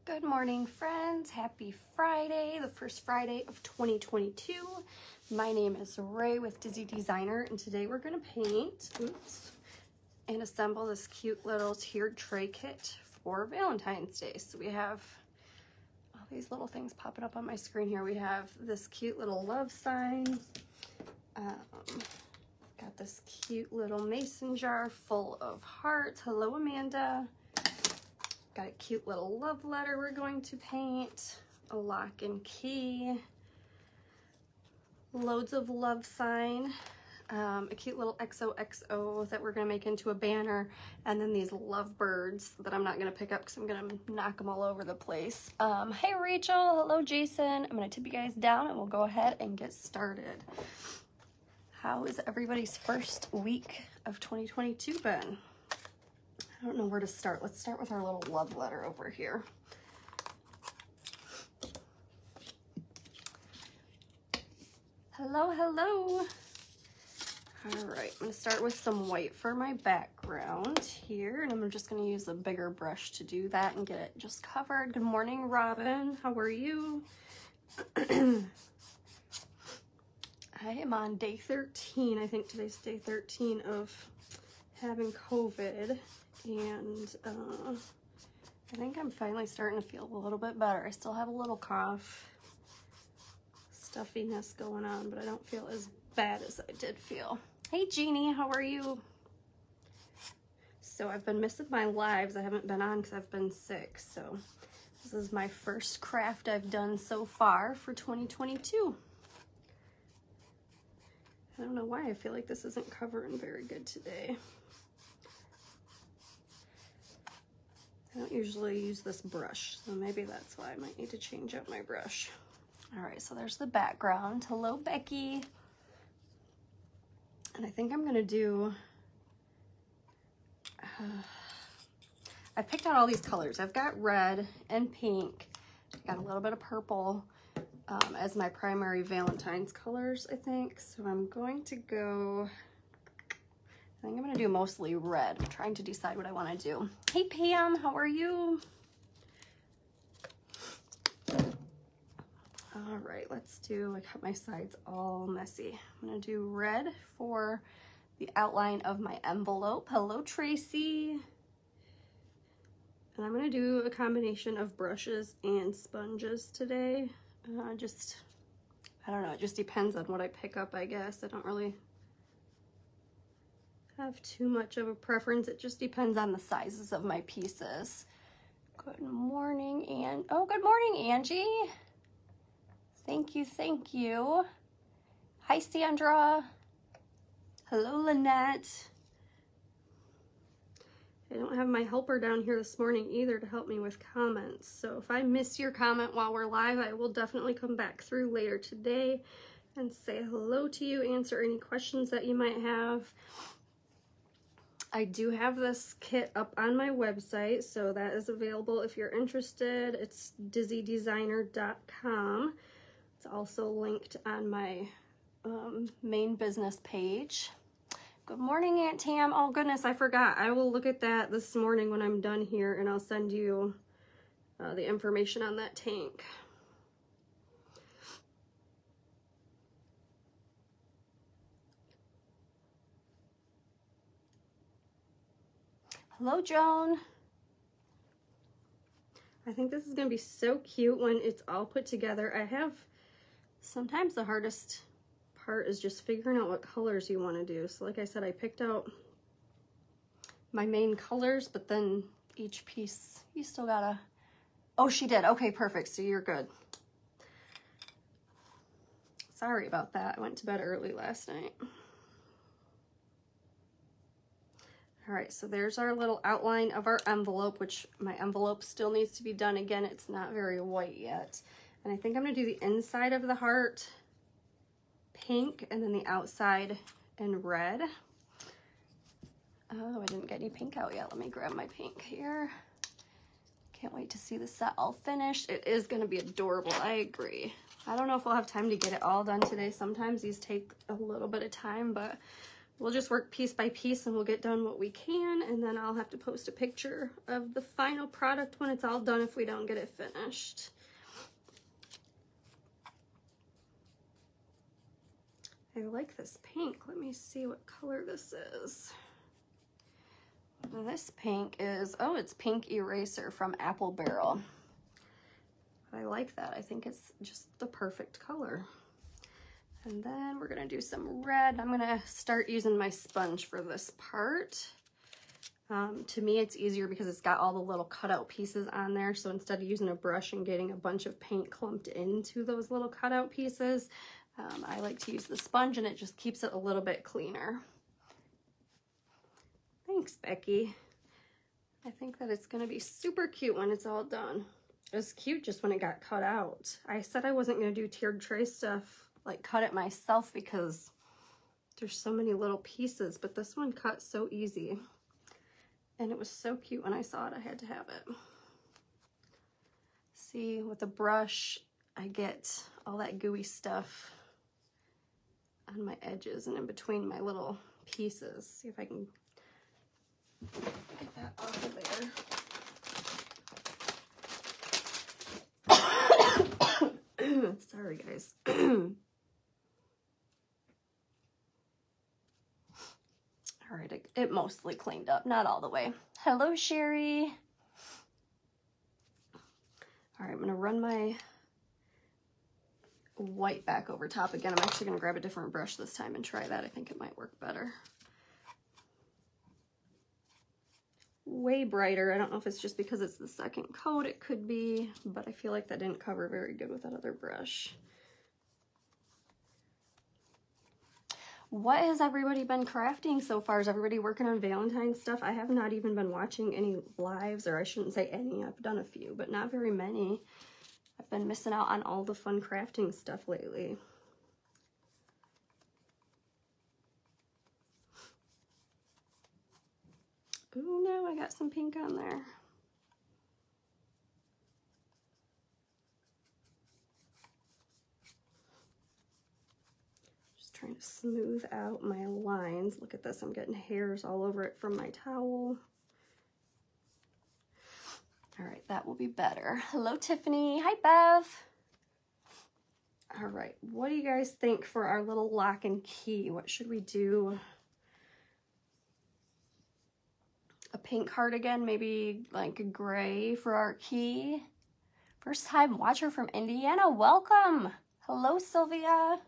Good morning, friends. Happy Friday, the first Friday of 2022. My name is Ray with Dizzy Designer, and today we're going to paint and assemble this cute little tiered tray kit for Valentine's Day. So we have all these little things popping up on my screen here. We have this cute little love sign. Got this cute little mason jar full of hearts. Hello, Amanda. Got a cute little love letter we're going to paint, a lock and key, loads of love sign, a cute little XOXO that we're going to make into a banner, and then these love birds that I'm not going to pick up because I'm going to knock them all over the place. Hey Rachel, hello Jason. I'm going to tip you guys down and we'll go ahead and get started. How is everybody's first week of 2022 been? I don't know where to start. Let's start with our little love letter over here. Hello, hello. All right, I'm gonna start with some white for my background here, and I'm just gonna use a bigger brush to do that and get it just covered. Good morning, Robin. How are you? I am on day 13. I think today's day 13 of having COVID. And I think I'm finally starting to feel a little bit better. I still have a little cough, stuffiness going on, but I don't feel as bad as I did feel. Hey Jeannie, how are you? So I've been missing my lives. I haven't been on because I've been sick. So this is my first craft I've done so far for 2022. I don't know why I feel like this isn't covering very good today. I don't usually use this brush, so maybe that's why I might need to change up my brush. All right, so there's the background. Hello, Becky. And I think I'm gonna do, I picked out all these colors. I've got red and pink. Got a little bit of purple as my primary Valentine's colors, I think. So I'm going to go, I think I'm gonna do mostly red. I'm trying to decide what I wanna do. Hey Pam, how are you? All right, let's do, I got my sides all messy. I'm gonna do red for the outline of my envelope. Hello Tracy. And I'm gonna do a combination of brushes and sponges today. I don't know, it just depends on what I pick up, I guess. I don't really have too much of a preference. It just depends on the sizes of my pieces. Good morning, good morning, Angie. Thank you, thank you. Hi, Sandra. Hello, Lynette. I don't have my helper down here this morning either to help me with comments. So if I miss your comment while we're live, I will definitely come back through later today and say hello to you, answer any questions that you might have. I do have this kit up on my website, so that is available if you're interested. It's dizzydesigner.com. It's also linked on my main business page. Good morning, Aunt Tam. Oh goodness, I forgot. I will look at that this morning when I'm done here, and I'll send you the information on that tank. Hello, Joan. I think this is going to be so cute when it's all put together. Sometimes the hardest part is just figuring out what colors you want to do. So like I said, I picked out my main colors, but then each piece, you still gotta, oh, she did. Okay, perfect. So you're good. Sorry about that. I went to bed early last night. All right, so there's our little outline of our envelope, which my envelope still needs to be done. Again, it's not very white yet. And I think I'm gonna do the inside of the heart pink and then the outside in red. Oh, I didn't get any pink out yet. Let me grab my pink here. Can't wait to see the set all finished. It is gonna be adorable, I agree. I don't know if we'll have time to get it all done today. Sometimes these take a little bit of time, but we'll just work piece by piece and we'll get done what we can, and then I'll have to post a picture of the final product when it's all done if we don't get it finished. I like this pink. Let me see what color this is. This pink is, oh, it's Pink Eraser from Apple Barrel. I like that. I think it's just the perfect color. And then we're gonna do some red. I'm gonna start using my sponge for this part. To me, it's easier because it's got all the little cutout pieces on there. So instead of using a brush and getting a bunch of paint clumped into those little cutout pieces, I like to use the sponge, and it just keeps it a little bit cleaner. Thanks, Becky. I think that it's gonna be super cute when it's all done. It was cute just when it got cut out. I said I wasn't gonna do tiered tray stuff, like cut it myself, because there's so many little pieces, but this one cut so easy. And it was so cute when I saw it, I had to have it. See, with a brush, I get all that gooey stuff on my edges and in between my little pieces. See if I can get that off of there. Sorry, guys. All right, it mostly cleaned up, not all the way. Hello, Sherry. All right, I'm gonna run my white back over top again. I'm actually gonna grab a different brush this time and try that. I think it might work better. Way brighter. I don't know if it's just because it's the second coat. It could be, but I feel like that didn't cover very good with that other brush. What has everybody been crafting so far? Is everybody working on Valentine's stuff? I have not even been watching any lives, or I shouldn't say any. I've done a few, but not very many. I've been missing out on all the fun crafting stuff lately. Oh no, I got some pink on there. Just trying to smooth out my lines. Look at this, I'm getting hairs all over it from my towel. All right, that will be better. Hello, Tiffany. Hi, Bev. All right, what do you guys think for our little lock and key? What should we do? A pink cardigan, maybe like a gray for our key. First time watcher from Indiana, welcome. Hello, Sylvia.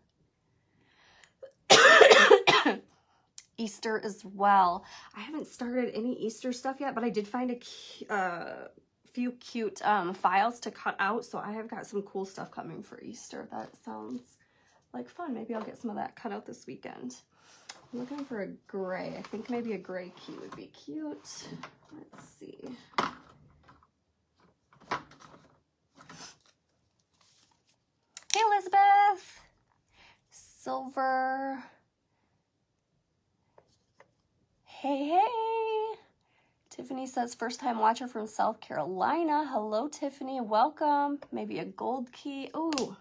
Easter as well. I haven't started any Easter stuff yet, but I did find a few cute files to cut out, so I have got some cool stuff coming for Easter. That sounds like fun. Maybe I'll get some of that cut out this weekend. I'm looking for a gray. I think maybe a gray key would be cute. Let's see. Hey, Elizabeth. Silver. Hey, hey. Tiffany says first time watcher from South Carolina. Hello, Tiffany. Welcome. Maybe a gold key. Ooh.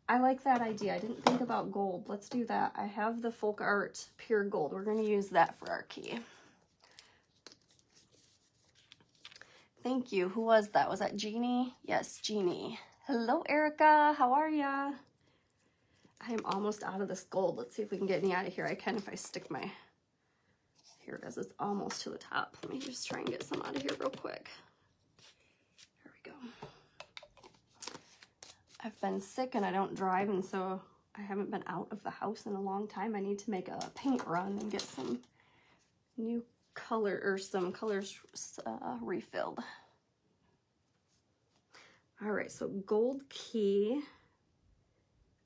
I like that idea. I didn't think about gold. Let's do that. I have the Folk Art Pure Gold. We're going to use that for our key. Thank you. Who was that? Was that Jeannie? Yes, Jeannie. Hello, Erica. How are ya? I'm almost out of this gold. Let's see if we can get any out of here. I can if I stick my... Here it is. It's almost to the top. Let me just try and get some out of here real quick. There we go. I've been sick and I don't drive, and so I haven't been out of the house in a long time. I need to make a paint run and get some new color, or some colors refilled. All right, so gold key.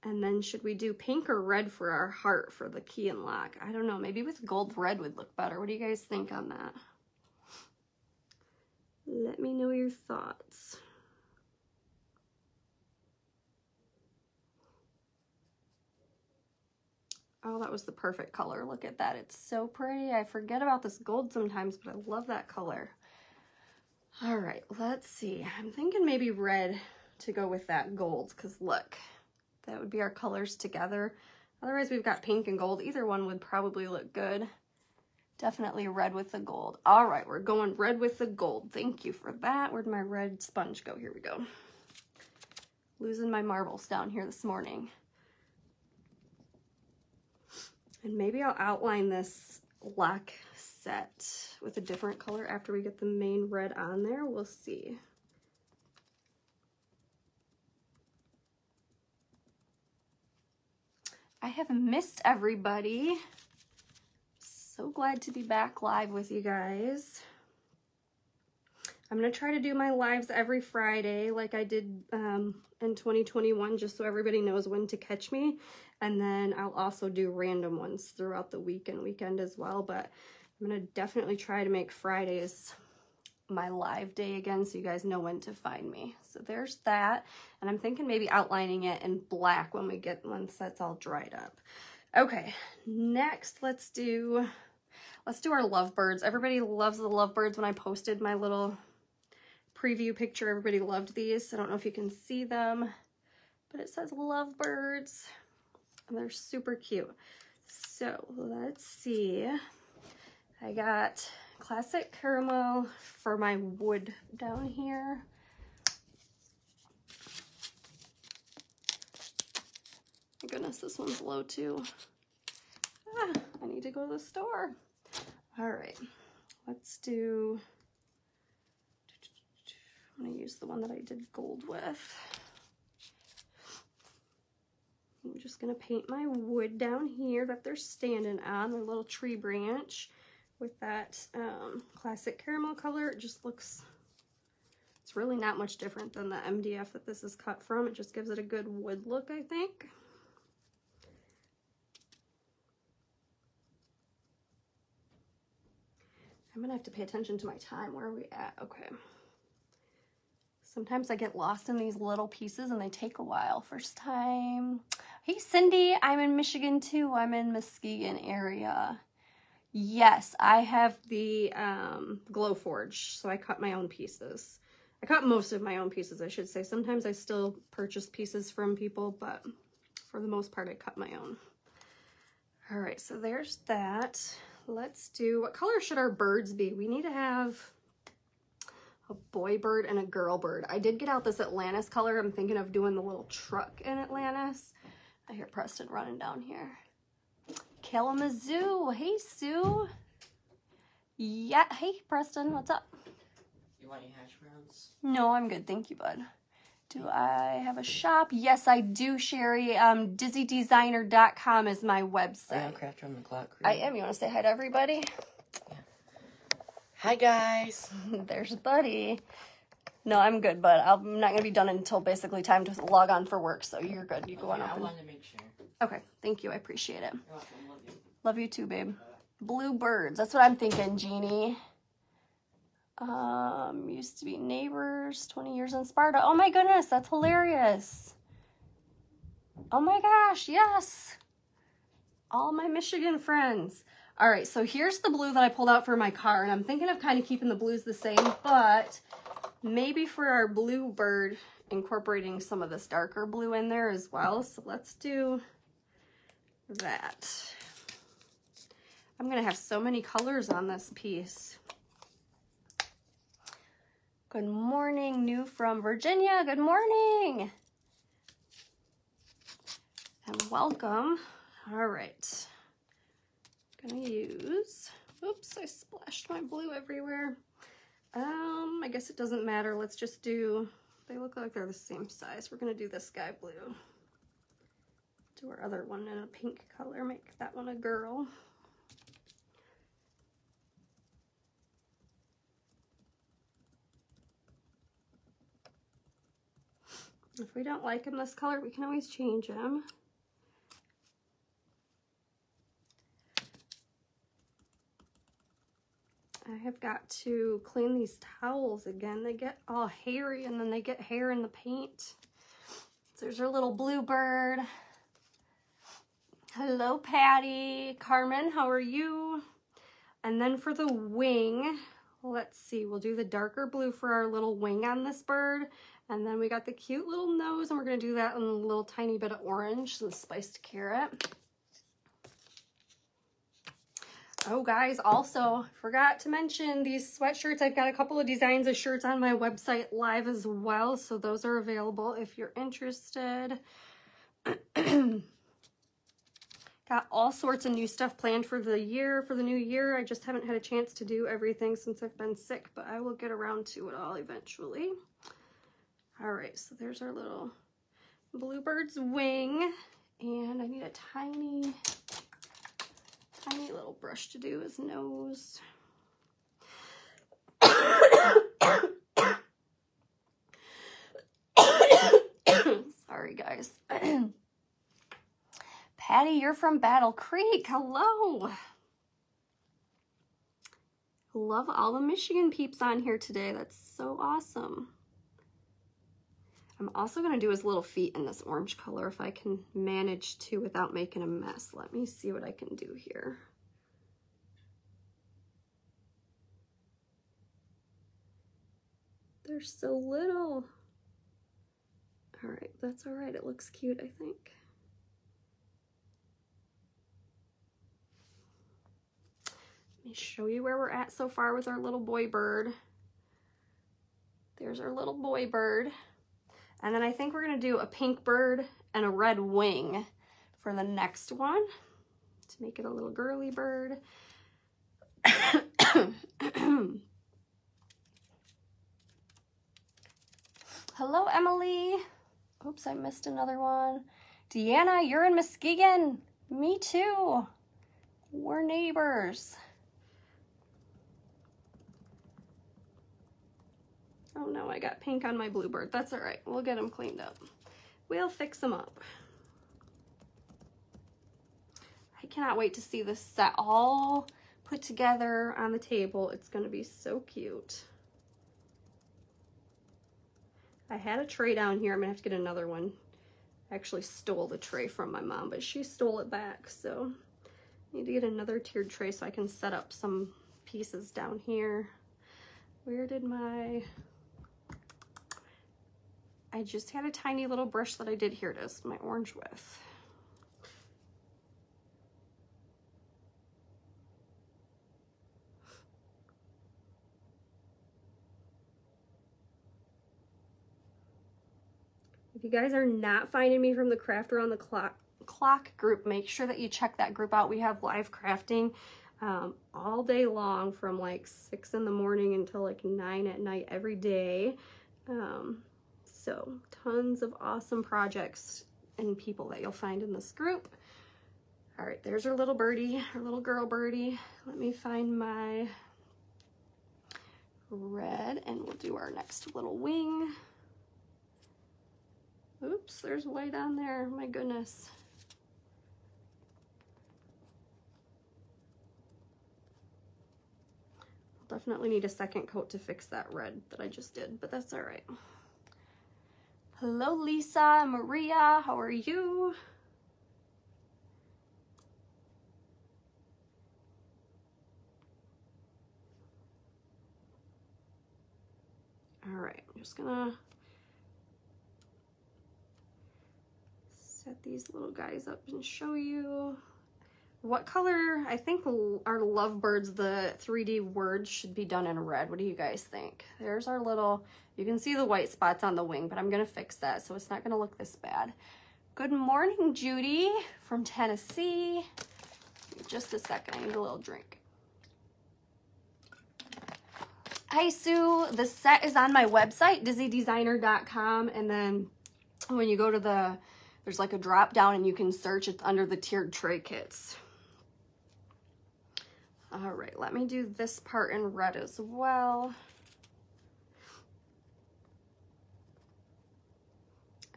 And then should we do pink or red for our heart for the key and lock? I don't know, maybe with gold red would look better. What do you guys think on that? Let me know your thoughts. Oh, that was the perfect color. Look at that. It's so pretty. I forget about this gold sometimes, but I love that color. All right, let's see. I'm thinking maybe red to go with that gold, because look, that would be our colors together. Otherwise, we've got pink and gold. Either one would probably look good. Definitely red with the gold. All right, we're going red with the gold. Thank you for that. Where'd my red sponge go? Here we go. Losing my marbles down here this morning. And maybe I'll outline this lock set with a different color after we get the main red on there. We'll see. I have missed everybody. So glad to be back live with you guys. I'm going to try to do my lives every Friday like I did in 2021, just so everybody knows when to catch me. And then I'll also do random ones throughout the week and weekend as well. But I'm going to definitely try to make Fridays my live day again so you guys know when to find me. So there's that. And I'm thinking maybe outlining it in black once that's all dried up. Okay, next let's do our lovebirds. Everybody loves the lovebirds. When I posted my little preview picture, everybody loved these. I don't know if you can see them, but it says lovebirds and they're super cute. So let's see. I got classic caramel for my wood down here. My goodness, this one's low too. I need to go to the store. All right, let's do, I'm gonna use the one that I did gold with. I'm just gonna paint my wood down here that they're standing on, their little tree branch with that classic caramel color. It just looks, it's really not much different than the MDF that this is cut from. It just gives it a good wood look, I think. I'm gonna have to pay attention to my time. Where are we at? Okay. Sometimes I get lost in these little pieces and they take a while. First time. Hey Cindy, I'm in Michigan too. I'm in Muskegon area. Yes, I have the Glow Forge, so I cut my own pieces. I cut most of my own pieces, I should say. Sometimes I still purchase pieces from people, but for the most part, I cut my own. All right, so there's that. Let's do, what color should our birds be? We need to have a boy bird and a girl bird. I did get out this Atlantis color. I'm thinking of doing the little truck in Atlantis. I hear Preston running down here. Kalamazoo. Hey, Sue. Yeah. Hey, Preston. What's up? You want your hash browns? No, I'm good. Thank you, bud. Do I have a shop? Yes, I do, Sherry. DizzyDesigner.com is my website. I am Crafter on the Clock Crew. I am. You want to say hi to everybody? Yeah. Hi, guys. There's Buddy. No, I'm good, but I'm not going to be done until basically time to log on for work, so you're good. You go on up. I wanted to make sure. Okay, thank you. I appreciate it. You're welcome. Love you. Love you too, babe. Blue birds. That's what I'm thinking, Jeannie. Used to be neighbors, 20 years in Sparta. Oh my goodness, that's hilarious. Oh my gosh, yes. All my Michigan friends. All right, so here's the blue that I pulled out for my car, and I'm thinking of kind of keeping the blues the same, but maybe for our blue bird, incorporating some of this darker blue in there as well. So let's do that. I'm gonna have so many colors on this piece. Good morning, new from Virginia. Good morning. And welcome. All right. Gonna use, oops, I splashed my blue everywhere. I guess it doesn't matter. Let's just do, they look like they're the same size. We're gonna do this sky blue. Do our other one in a pink color, make that one a girl. If we don't like them this color, we can always change them. I have got to clean these towels again. They get all hairy and then they get hair in the paint. So there's our little bluebird. Hello, Patty. Carmen, how are you? And then for the wing, let's see, we'll do the darker blue for our little wing on this bird. And then we got the cute little nose, and we're gonna do that in a little tiny bit of orange, some spiced carrot. Oh guys, also forgot to mention these sweatshirts. I've got a couple of designs of shirts on my website live as well, so those are available if you're interested. Got all sorts of new stuff planned for the new year. I just haven't had a chance to do everything since I've been sick, but I will get around to it all eventually. All right, so there's our little bluebird's wing, and I need a tiny little brush to do his nose. Sorry, guys. Patty, you're from Battle Creek. Hello. Love all the Michigan peeps on here today. That's so awesome. I'm also going to do his little feet in this orange color if I can manage to without making a mess. Let me see what I can do here. They're so little. All right, that's all right. It looks cute, I think. Let me show you where we're at so far with our little boy bird. There's our little boy bird. And then I think we're gonna do a pink bird and a red wing for the next one to make it a little girly bird. Hello, Emily. Oops, I missed another one. Deanna, you're in Muskegon. Me too. We're neighbors. Oh no, I got pink on my bluebird. That's all right. We'll get them cleaned up. We'll fix them up. I cannot wait to see this set all put together on the table. It's going to be so cute. I had a tray down here. I'm going to have to get another one. I actually stole the tray from my mom, but she stole it back. So I need to get another tiered tray so I can set up some pieces down here. Where did my... I just had a tiny little brush that I did. Here it is, my orange with. If you guys are not finding me from the Craft Around the Clock group, make sure that you check that group out. We have live crafting all day long from like 6 in the morning until like 9 at night every day. So tons of awesome projects and people that you'll find in this group. All right, there's our little birdie, our little girl birdie. Let me find my red and we'll do our next little wing. Oops, there's white on there, my goodness. I'll definitely need a second coat to fix that red that I just did, but that's all right. Hello, Lisa, Maria, how are you? All right, I'm just gonna set these little guys up and show you what color. I think our lovebirds, the 3D words, should be done in red. What do you guys think? There's our little, you can see the white spots on the wing, but I'm gonna fix that so it's not gonna look this bad. Good morning, Judy from Tennessee. Just a second, I need a little drink. Hi, Sue. The set is on my website, dizzydesigner.com, and then when you go to there's like a drop down and you can search it under the tiered tray kits. All right, let me do this part in red as well.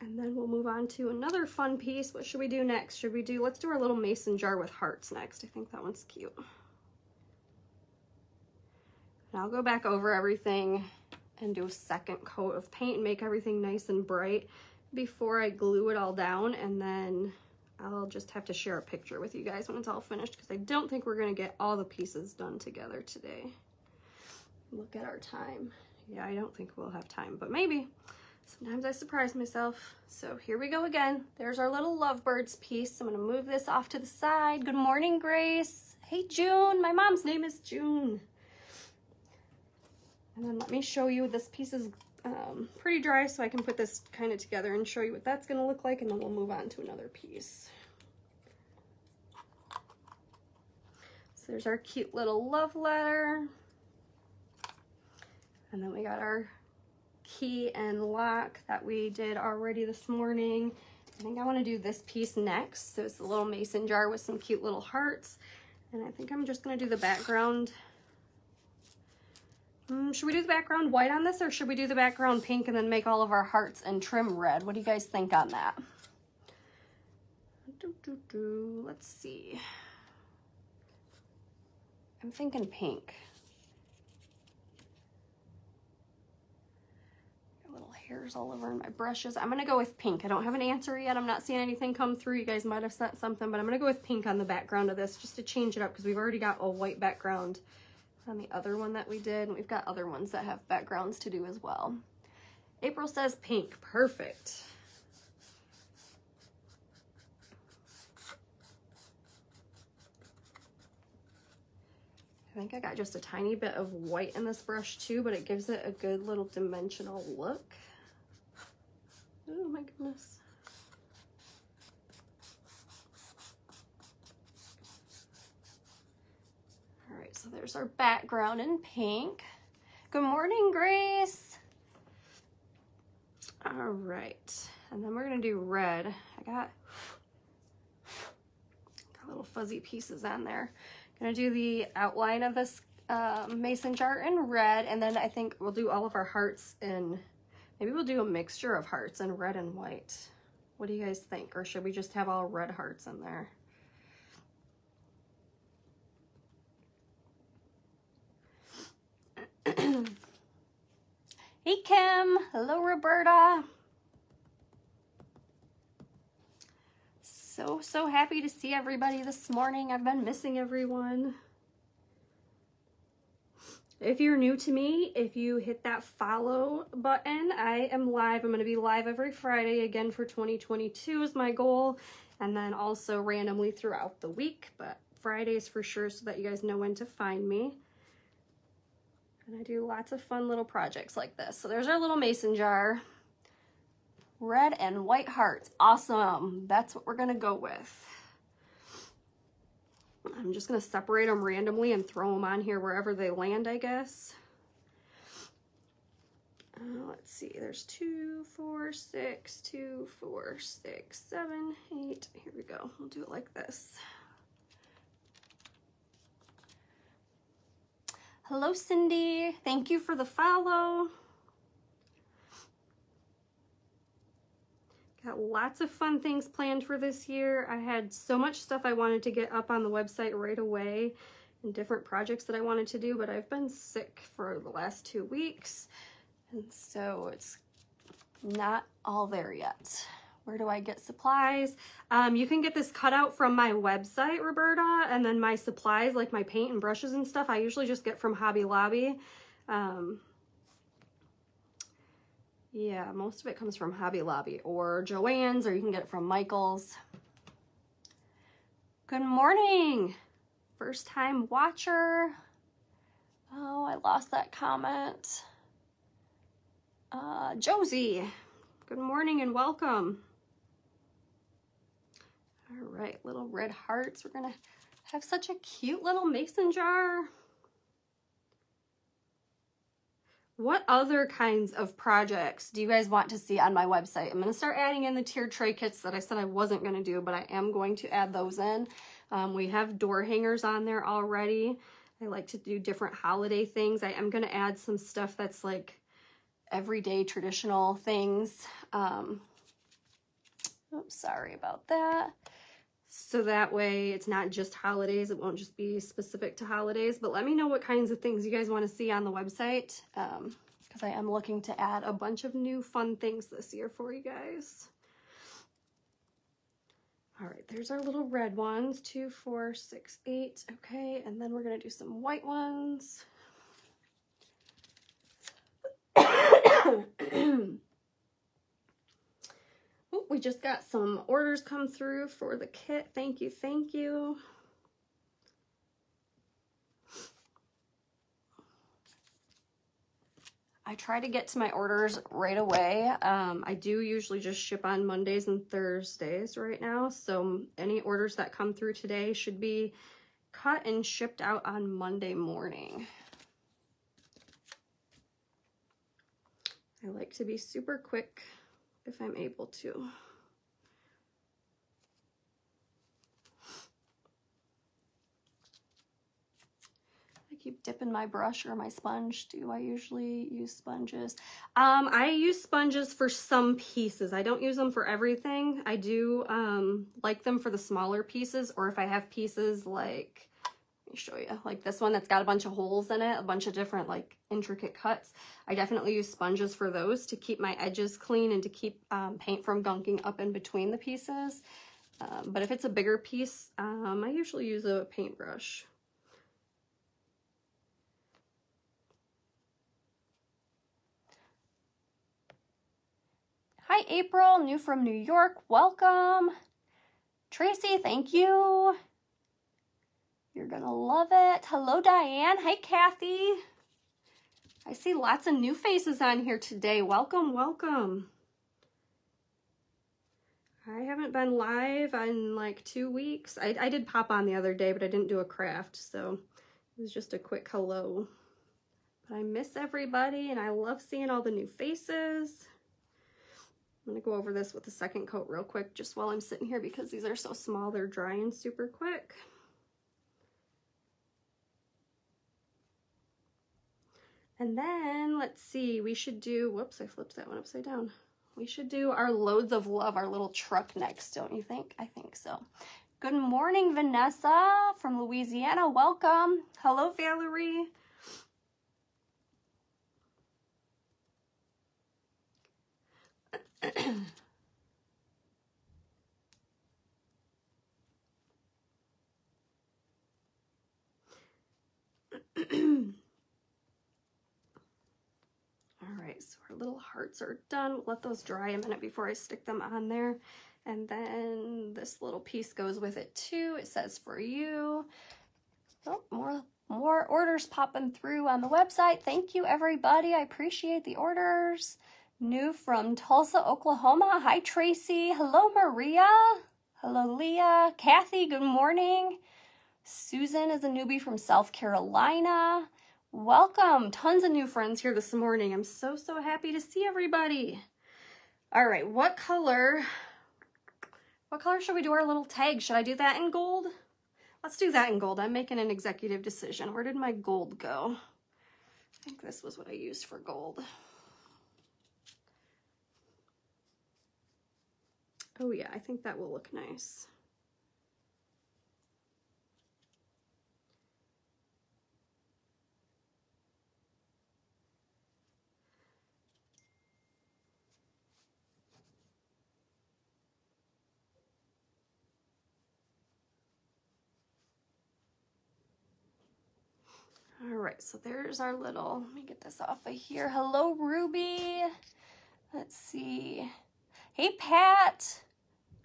And then we'll move on to another fun piece. What should we do next? Should we do, let's do our little mason jar with hearts next. I think that one's cute. And I'll go back over everything and do a second coat of paint and make everything nice and bright before I glue it all down, and then I'll just have to share a picture with you guys when it's all finished because I don't think we're gonna get all the pieces done together today. Look at our time. Yeah, I don't think we'll have time, but maybe. Sometimes I surprise myself. So here we go again. There's our little lovebirds piece. I'm gonna move this off to the side. Good morning, Grace. Hey, June. My mom's name is June. And then let me show you. This piece is pretty dry, so I can put this kind of together and show you what that's going to look like, and then we'll move on to another piece. So there's our cute little love letter. And then we got our key and lock that we did already this morning. I think I want to do this piece next. So it's a little mason jar with some cute little hearts. And I think I'm just going to do the background. Should we do the background white on this, or should we do the background pink and then make all of our hearts and trim red? What do you guys think on that? Let's see. I'm thinking pink. Hairs all over my brushes. I'm gonna go with pink. I don't have an answer yet. I'm not seeing anything come through. You guys might have sent something, but I'm gonna go with pink on the background of this just to change it up, because we've already got a white background on the other one that we did, and we've got other ones that have backgrounds to do as well. April says pink. Perfect. I think I got just a tiny bit of white in this brush too, but it gives it a good little dimensional look. Oh my goodness. All right, so there's our background in pink. Good morning, Grace. All right, and then we're gonna do red. I got little fuzzy pieces on there. Gonna do the outline of this mason jar in red, and then I think we'll do all of our hearts in, maybe we'll do a mixture of hearts in red and white. What do you guys think? Or should we just have all red hearts in there? Hey, Kim. Hello, Roberta. So happy to see everybody this morning. I've been missing everyone. If you're new to me, if you hit that follow button, I am live. I'm going to be live every Friday again for 2022 is my goal. And then also randomly throughout the week, but Fridays for sure, so that you guys know when to find me. And I do lots of fun little projects like this. So there's our little mason jar. Red and white hearts. Awesome. That's what we're going to go with. I'm just going to separate them randomly and throw them on here wherever they land, I guess. Let's see. There's 2, 4, 6, 2, 4, 6, 7, 8. Here we go. We'll do it like this. Hello, Cindy. Thank you for the follow. Got lots of fun things planned for this year. I had so much stuff I wanted to get up on the website right away and different projects that I wanted to do, but I've been sick for the last 2 weeks, and so it's not all there yet. Where do I get supplies? You can get this cutout from my website, Roberta, and then my supplies, like my paint and brushes and stuff, I usually just get from Hobby Lobby. Yeah, most of it comes from Hobby Lobby or Joann's, or you can get it from Michael's. Good morning, first time watcher. Oh, I lost that comment. Josie, good morning and welcome. All right, little red hearts. We're gonna have such a cute little mason jar. What other kinds of projects do you guys want to see on my website? I'm going to start adding in the tiered tray kits that I said I wasn't going to do, but I am going to add those in. We have door hangers on there already. I like to do different holiday things. I am going to add some stuff that's like everyday traditional things. Oops, sorry about that. So that way it's not just holidays. It won't just be specific to holidays, but let me know what kinds of things you guys want to see on the website, because I am looking to add a bunch of new fun things this year for you guys. All right, there's our little red ones, 2, 4, 6, 8. Okay, and then we're going to do some white ones. Oh, we just got some orders come through for the kit. Thank you, thank you. I try to get to my orders right away. I do usually just ship on Mondays and Thursdays right now. So any orders that come through today should be cut and shipped out on Monday morning. I like to be super quick if I'm able to. I keep dipping my brush or my sponge. Do I usually use sponges? I use sponges for some pieces. I don't use them for everything. I do like them for the smaller pieces, or if I have pieces like, let me show you, like this one that's got a bunch of holes in it, a bunch of different like intricate cuts. I definitely use sponges for those to keep my edges clean and to keep paint from gunking up in between the pieces. But if it's a bigger piece, I usually use a paintbrush. Hi, April, new from New York. Welcome. Tracy, thank you. You're gonna love it. Hello, Diane. Hi, Kathy. I see lots of new faces on here today. Welcome, welcome. I haven't been live in like 2 weeks. I did pop on the other day, but I didn't do a craft, so it was just a quick hello. But I miss everybody, and I love seeing all the new faces. I'm gonna go over this with the second coat real quick just while I'm sitting here because these are so small, they're drying super quick. And then let's see, we should do, whoops, I flipped that one upside down. We should do our loads of love, our little truck next, don't you think? I think so. Good morning, Vanessa from Louisiana. Welcome. Hello, Valerie. All right, so our little hearts are done. We'll let those dry a minute before I stick them on there. And then this little piece goes with it too. It says for you. Oh, more orders popping through on the website. Thank you, everybody. I appreciate the orders. New from Tulsa, Oklahoma. Hi, Tracy. Hello, Maria. Hello, Leah. Kathy, good morning. Susan is a newbie from South Carolina. Welcome. Tons of new friends here this morning. I'm so happy to see everybody. All right, what color should we do our little tag? Should I do that in gold? Let's do that in gold. I'm making an executive decision. Where did my gold go? I think this was what I used for gold. Oh yeah, I think that will look nice. All right, so there's our little, let me get this off of here. Hello, Ruby. Let's see. Hey, Pat.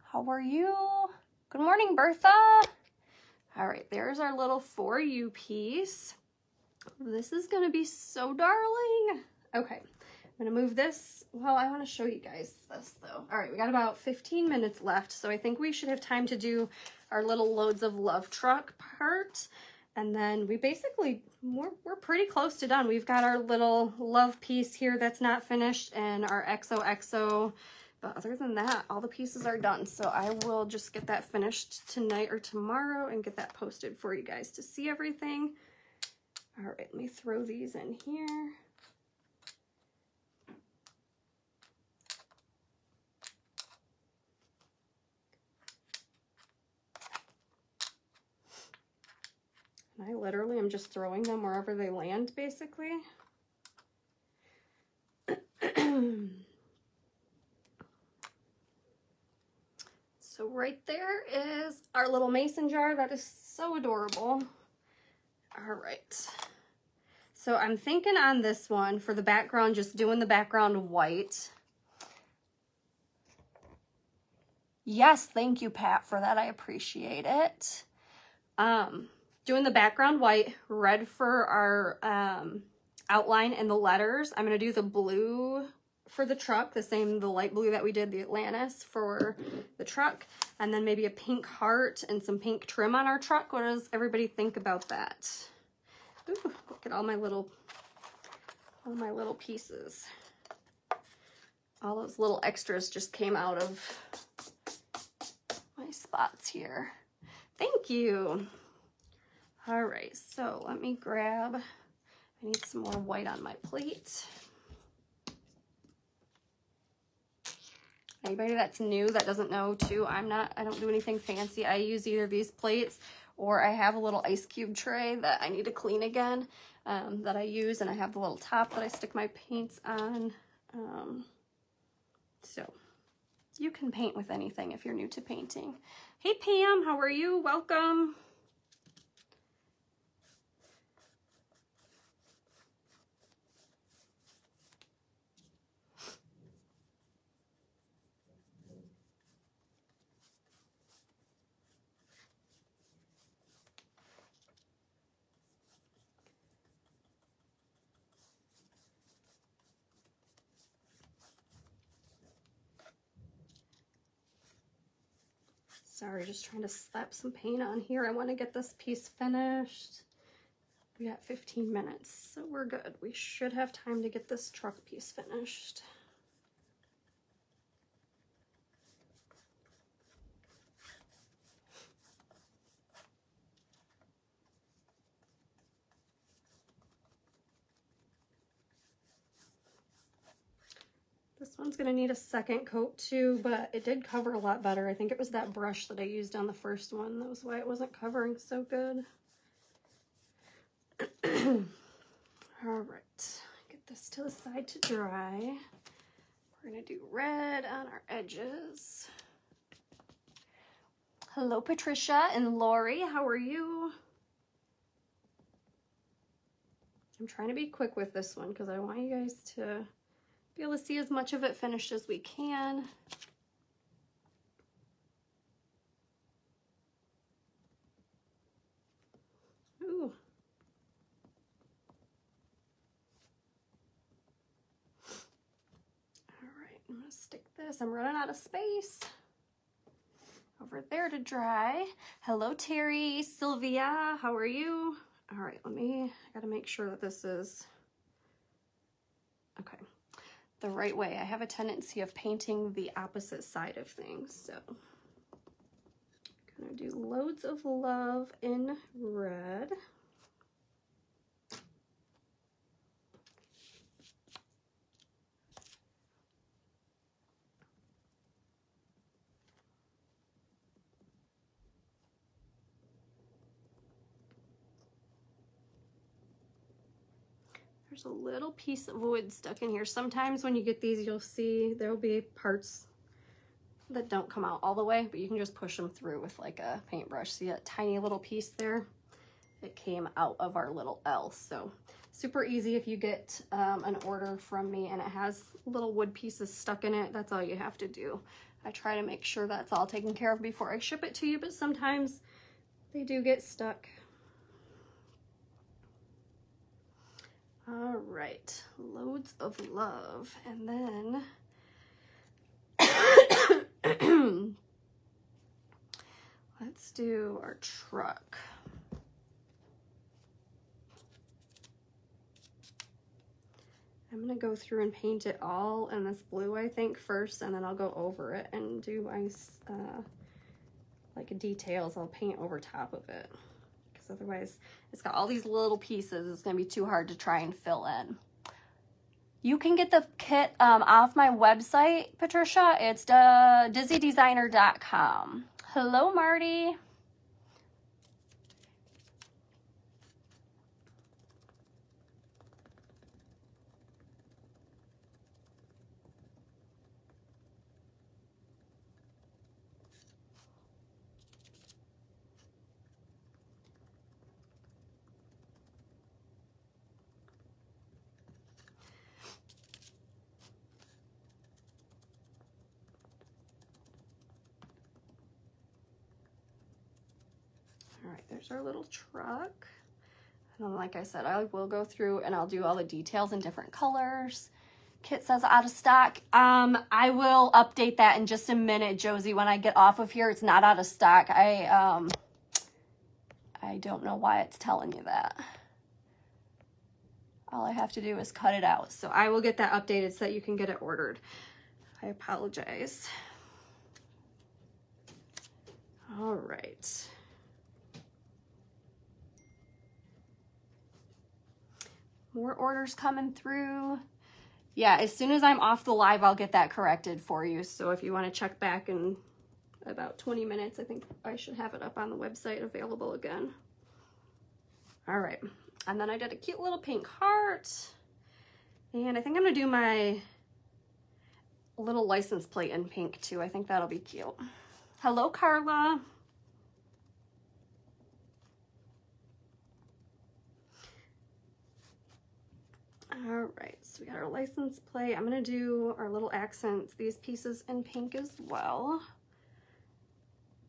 How are you? Good morning, Bertha. All right, there's our little For You piece. This is gonna be so darling. Okay, I'm gonna move this. Well, I wanna show you guys this though. All right, we got about 15 minutes left, so I think we should have time to do our little loads of love truck part. And then we basically, we're pretty close to done. We've got our little love piece here that's not finished and our XOXO. But other than that, all the pieces are done. So I will just get that finished tonight or tomorrow and get that posted for you guys to see everything. All right, let me throw these in here. I literally am just throwing them wherever they land, basically. So right there is our little mason jar. That is so adorable. All right. So I'm thinking on this one for the background, just doing the background white. Yes, thank you, Pat, for that. I appreciate it. Doing the background white, red for our outline and the letters. I'm going to do the blue for the truck, the light blue that we did the Atlantis for the truck, and then maybe a pink heart and some pink trim on our truck. What does everybody think about that? Ooh, look at all my little pieces. All those little extras just came out of my spots here. Thank you. All right, so let me grab, I need some more white on my plate. Anybody that's new that doesn't know too, I don't do anything fancy. I use either these plates or I have a little ice cube tray that I need to clean again that I use, and I have the little top that I stick my paints on. So you can paint with anything if you're new to painting. Hey Pam, how are you? Welcome. Sorry, just trying to slap some paint on here. I want to get this piece finished. We got 15 minutes, so we're good. We should have time to get this truck piece finished. This one's gonna need a second coat too, but it did cover a lot better. I think it was that brush that I used on the first one. That was why it wasn't covering so good. All right, get this to the side to dry. We're gonna do red on our edges. Hello, Patricia and Lori, how are you? I'm trying to be quick with this one because I want you guys to be able to see as much of it finished as we can. Ooh. All right, I'm gonna stick this. I'm running out of space. Over there to dry. Hello, Terry, Sylvia, how are you? All right, I gotta make sure that this is, okay, the right way. I have a tendency of painting the opposite side of things, so I'm gonna do loads of love in red. There's a little piece of wood stuck in here. Sometimes when you get these, you'll see there'll be parts that don't come out all the way, but you can just push them through with like a paintbrush. See that tiny little piece there? It came out of our little L. So super easy if you get an order from me and it has little wood pieces stuck in it. That's all you have to do. I try to make sure that's all taken care of before I ship it to you, but sometimes they do get stuck. All right, loads of love. And then let's do our truck. I'm gonna go through and paint it all in this blue, I think, first, and then I'll go over it and do my like details. I'll paint over top of it. Otherwise it's got all these little pieces. It's gonna be too hard to try and fill in. You can get the kit off my website, Patricia. It's dizzydesigner.com. Hello, Marty. All right, there's our little truck. And then, like I said, I will go through and I'll do all the details in different colors. Kit says out of stock. I will update that in just a minute, Josie, when I get off of here. It's not out of stock. I don't know why it's telling you that. All I have to do is cut it out. So I will get that updated so that you can get it ordered. I apologize. All right. More orders coming through. Yeah, as soon as I'm off the live, I'll get that corrected for you. So if you want to check back in about 20 minutes, I think I should have it up on the website available again. All right. And then I did a cute little pink heart. And I think I'm going to do my little license plate in pink too. I think that'll be cute. Hello, Carla. All right, so we got our license plate. I'm gonna do our little accents, these pieces in pink as well.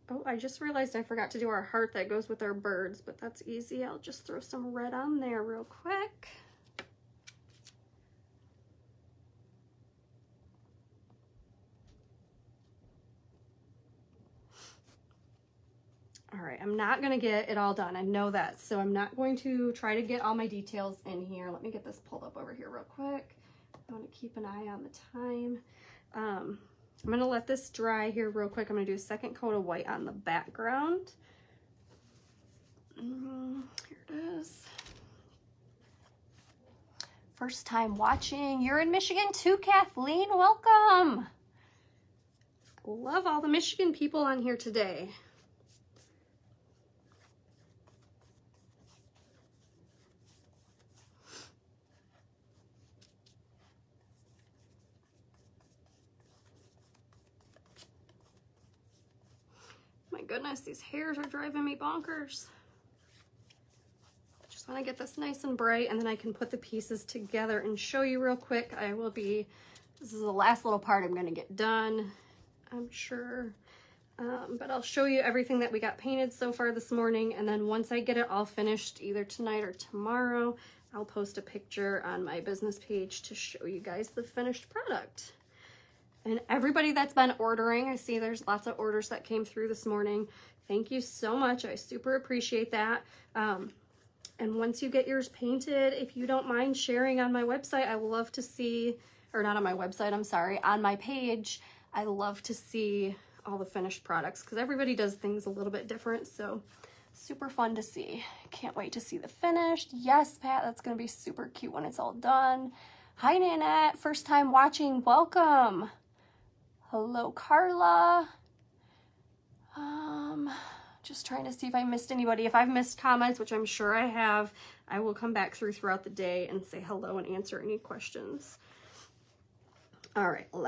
Oh, I just realized I forgot to do our heart that goes with our birds, but that's easy. I'll just throw some red on there real quick. All right, I'm not gonna get it all done. I know that, so I'm not going to try to get all my details in here. Let me get this pulled up over here real quick. I wanna keep an eye on the time. I'm gonna let this dry here real quick. I'm gonna do a second coat of white on the background. Here it is. First time watching. You're in Michigan too, Kathleen. Welcome. Love all the Michigan people on here today. My goodness, these hairs are driving me bonkers. Just want to get this nice and bright, and then I can put the pieces together and show you real quick. This is the last little part I'm going to get done, I'm sure. But I'll show you everything that we got painted so far this morning, and then once I get it all finished, either tonight or tomorrow, I'll post a picture on my business page to show you guys the finished product. And everybody that's been ordering, I see there's lots of orders that came through this morning. Thank you so much. I super appreciate that. And once you get yours painted, if you don't mind sharing on my website, I love to see, or not on my website, I'm sorry, on my page, I love to see all the finished products because everybody does things a little bit different. So super fun to see. Can't wait to see the finished. Yes, Pat, that's going to be super cute when it's all done. Hi, Nanette. First time watching. Welcome. Hello, Carla. Just trying to see if I missed anybody. If I've missed comments, which I'm sure I have, I will come back throughout the day and say hello and answer any questions. All right, I'm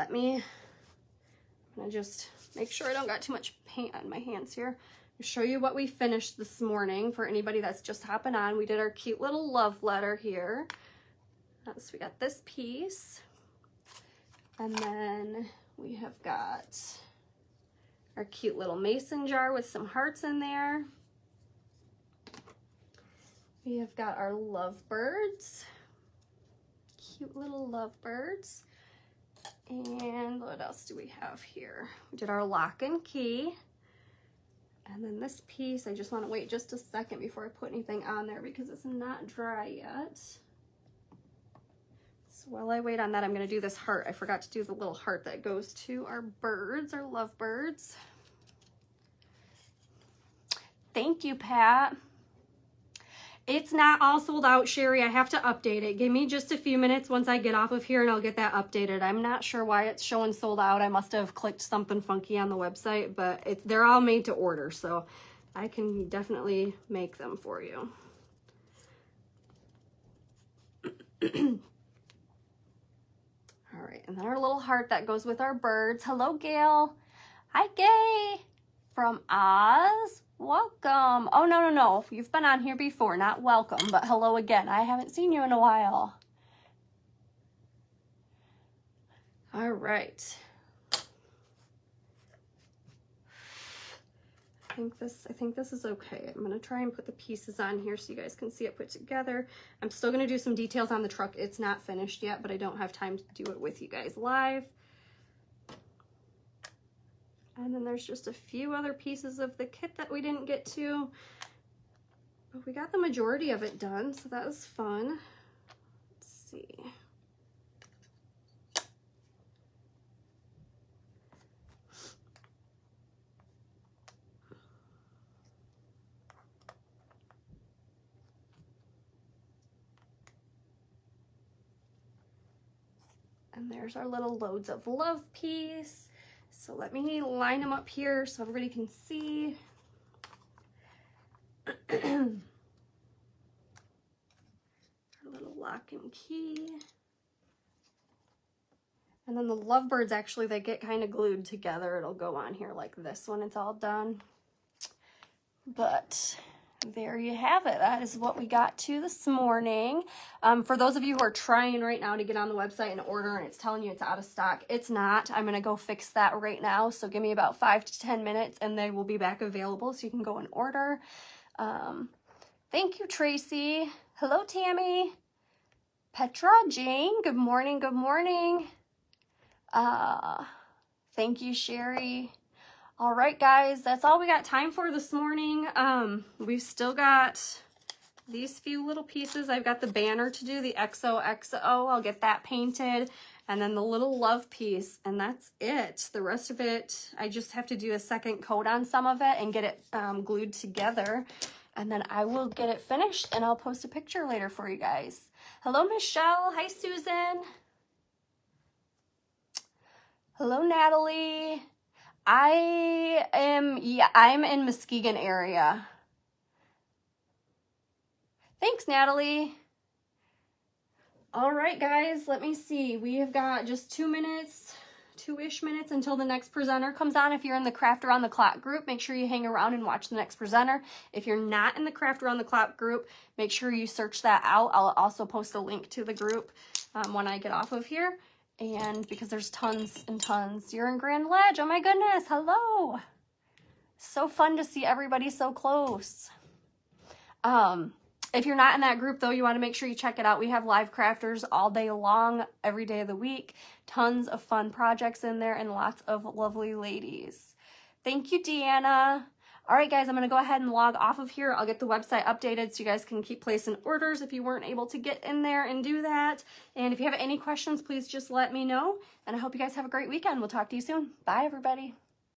gonna just make sure I don't got too much paint on my hands here. I'll show you what we finished this morning for anybody that's just hopping on. We did our cute little love letter here. So we got this piece, and then we have got our cute little mason jar with some hearts in there. We have got our lovebirds, cute little lovebirds. And what else do we have here? We did our lock and key. And then this piece, I just want to wait just a second before I put anything on there because it's not dry yet. So while I wait on that, I'm going to do this heart. I forgot to do the little heart that goes to our birds, our lovebirds. Thank you, Pat. It's not all sold out, Sherry. I have to update it. Give me just a few minutes once I get off of here and I'll get that updated. I'm not sure why it's showing sold out. I must have clicked something funky on the website, but they're all made to order, so I can definitely make them for you. All right, and then our little heart that goes with our birds. Hello, Gail. Hi, Gay. From Oz. Welcome. Oh, no. You've been on here before. Not welcome, but hello again. I haven't seen you in a while. All right. I think this is okay. I'm gonna try and put the pieces on here so you guys can see it put together. I'm still gonna do some details on the truck. It's not finished yet, but I don't have time to do it with you guys live. And then there's just a few other pieces of the kit that we didn't get to, but we got the majority of it done, so that was fun. Let's see. And there's our little loads of love piece. So let me line them up here so everybody can see. Our little lock and key. And then the lovebirds, actually, they get kind of glued together. It'll go on here like this when it's all done. But there you have it. That is what we got to this morning. For those of you who are trying right now to get on the website and order and it's telling you it's out of stock, it's not. I'm going to go fix that right now. So give me about 5 to 10 minutes and they will be back available so you can go and order. Thank you, Tracy. Hello, Tammy. Petra, Jane, good morning, good morning. Thank you, Sherry. All right, guys, that's all we got time for this morning. We've still got these few little pieces. I've got the banner to do, the XOXO. I'll get that painted. And then the little love piece, and that's it. The rest of it, I just have to do a second coat on some of it and get it glued together. And then I will get it finished, and I'll post a picture later for you guys. Hello, Michelle. Hi, Susan. Hello, Natalie. I'm in Muskegon area. Thanks, Natalie. All right, guys, let me see. We have got just 2 minutes, 2-ish minutes until the next presenter comes on. If you're in the Craft Around the Clock group, make sure you hang around and watch the next presenter. If you're not in the Craft Around the Clock group, make sure you search that out. I'll also post a link to the group when I get off of here. And because there's tons and tons. You're in Grand Ledge. Oh my goodness. Hello. So fun to see everybody so close. If you're not in that group though, you want to make sure you check it out. We have live crafters all day long, every day of the week. Tons of fun projects in there and lots of lovely ladies. Thank you, Deanna. All right, guys, I'm going to go ahead and log off of here. I'll get the website updated so you guys can keep placing orders if you weren't able to get in there and do that. And if you have any questions, please just let me know. And I hope you guys have a great weekend. We'll talk to you soon. Bye, everybody.